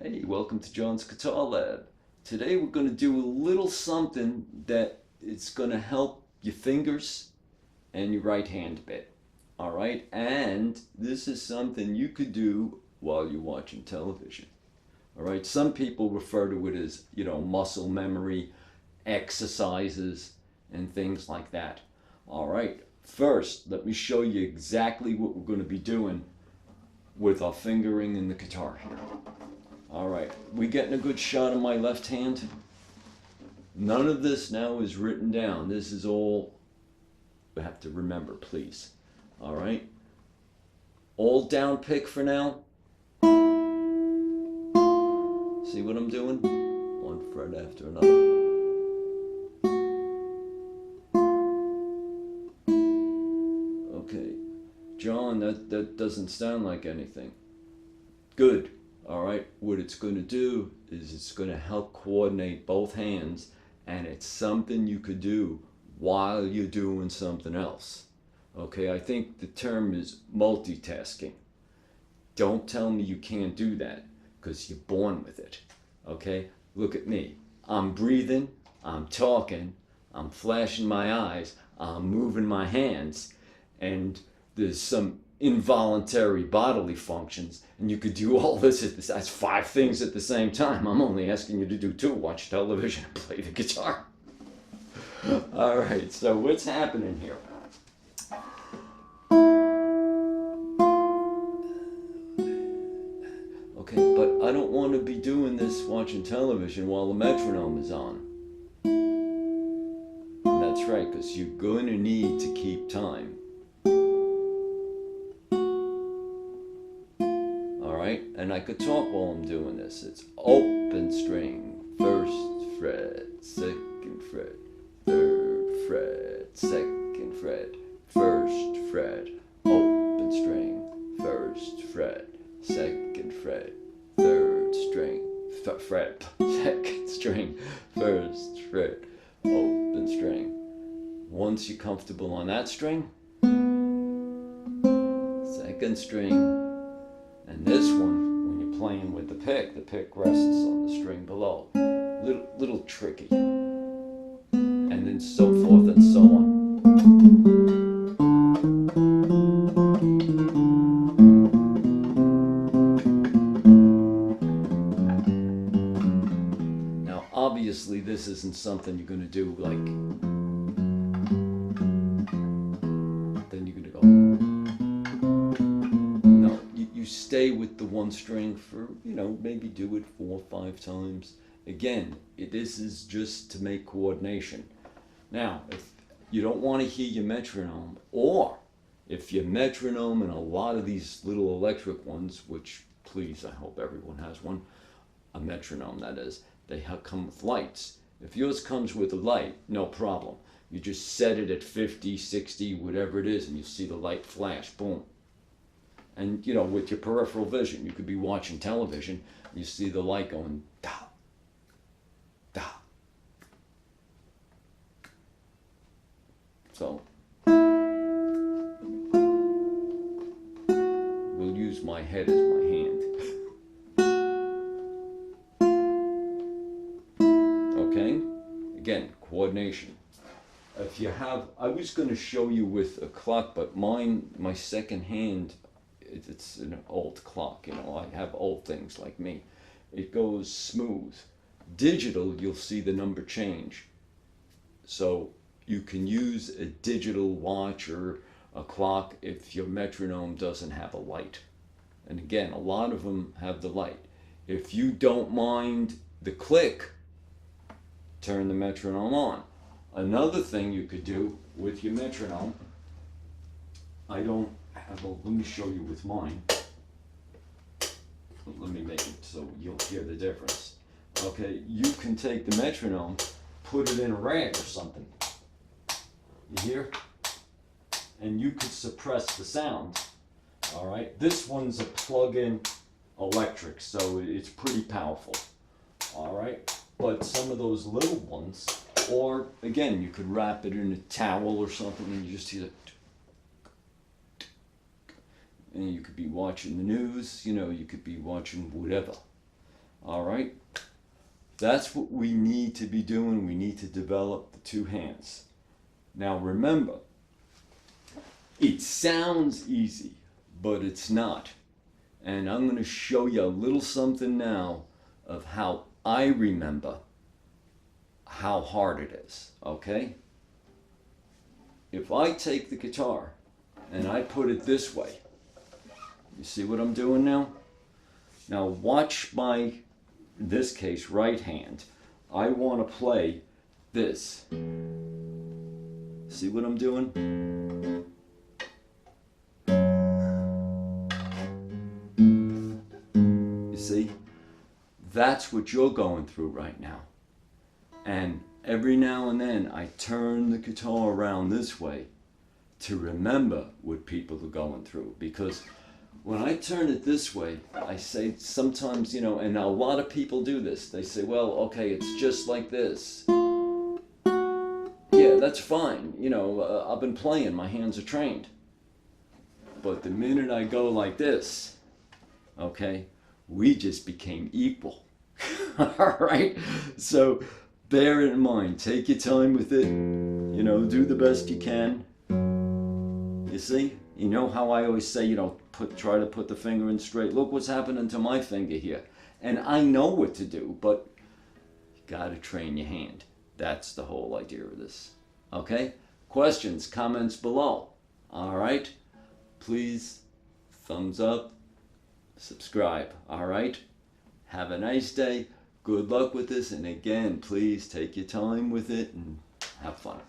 Hey, welcome to John's Guitar Lab. Today we're going to do a little something that is going to help your fingers and your right hand a bit. All right, and this is something you could do while you're watching television. All right, some people refer to it as, muscle memory exercises and things like that. All right, first, let me show you exactly what we're going to be doing with our fingering in the guitar here. All right, we getting a good shot of my left hand? None of this now is written down. This is all we have to remember, please. All right, all down pick for now. See what I'm doing? One fret after another. Okay, John, that doesn't sound like anything. Good. All right, what it's going to do is it's going to help coordinate both hands, and it's something you could do while you're doing something else. Okay, I think the term is multitasking. Don't tell me you can't do that, because you're born with it. Okay, look at me. I'm breathing, I'm talking, I'm flashing my eyes, I'm moving my hands, and there's some involuntary bodily functions, and you could do all this that's 5 things at the same time. I'm only asking you to do 2: watch television and play the guitar. All right, so what's happening here? Okay, but I don't want to be doing this watching television while the metronome is on. And that's right, because you're going to need to keep time. And I could talk while I'm doing this. It's open string, 1st fret, 2nd fret, 3rd fret, 2nd fret, 1st fret, open string, 1st fret, 2nd fret, 3rd string, fret, 2nd string, 1st fret, open string. Once you're comfortable on that string, 2nd string, and this one, when you're playing with the pick rests on the string below. Little tricky. And then so forth and so on. Now, obviously, this isn't something you're going to do like... Then you're going to go... Stay with the one string for, maybe do it 4 or 5 times. Again, this is just to make coordination. Now, if you don't want to hear your metronome, or if your metronome and a lot of these little electric ones, which please, I hope everyone has one, a metronome that is, they come with lights. If yours comes with a light, no problem. You just set it at 50, 60, whatever it is, and you'll see the light flash, boom. And, with your peripheral vision, you could be watching television, and you see the light going, da, da. So, we'll use my head as my hand. Okay? Again, coordination. If you have, I was going to show you with a clock, but my second hand, it's an old clock, I have old things like me. It goes smooth. Digital, you'll see the number change. So you can use a digital watch or a clock if your metronome doesn't have a light. And again, a lot of them have the light. If you don't mind the click, turn the metronome on. Another thing you could do with your metronome, let me show you with mine. Let me make it so you'll hear the difference. Okay, you can take the metronome, put it in a rag or something. You hear? And you could suppress the sound. All right, this one's a plug-in electric, so it's pretty powerful. All right, but some of those little ones, or again, you could wrap it in a towel or something, and you just hear it. And you could be watching the news, you could be watching whatever. All right? That's what we need to be doing. We need to develop the two hands. Now remember, it sounds easy, but it's not. And I'm going to show you a little something now of how I remember how hard it is, okay? If I take the guitar and I put it this way, you see what I'm doing now? Now watch my, in this case, right hand. I want to play this. See what I'm doing? You see? That's what you're going through right now. And every now and then I turn the guitar around this way to remember what people are going through. Because when I turn it this way, I say sometimes, you know, and a lot of people do this. They say, well, okay, it's just like this. Yeah, that's fine. You know, I've been playing, my hands are trained. But the minute I go like this, okay, we just became equal. All right? So bear it in mind. Take your time with it. You know, do the best you can. You see? You know how I always say, you know, try to put the finger in straight. Look what's happening to my finger here. And I know what to do, but you got to train your hand. That's the whole idea of this. Okay? Questions, comments below. All right? Please, thumbs up, subscribe. All right? Have a nice day. Good luck with this. And again, please take your time with it and have fun.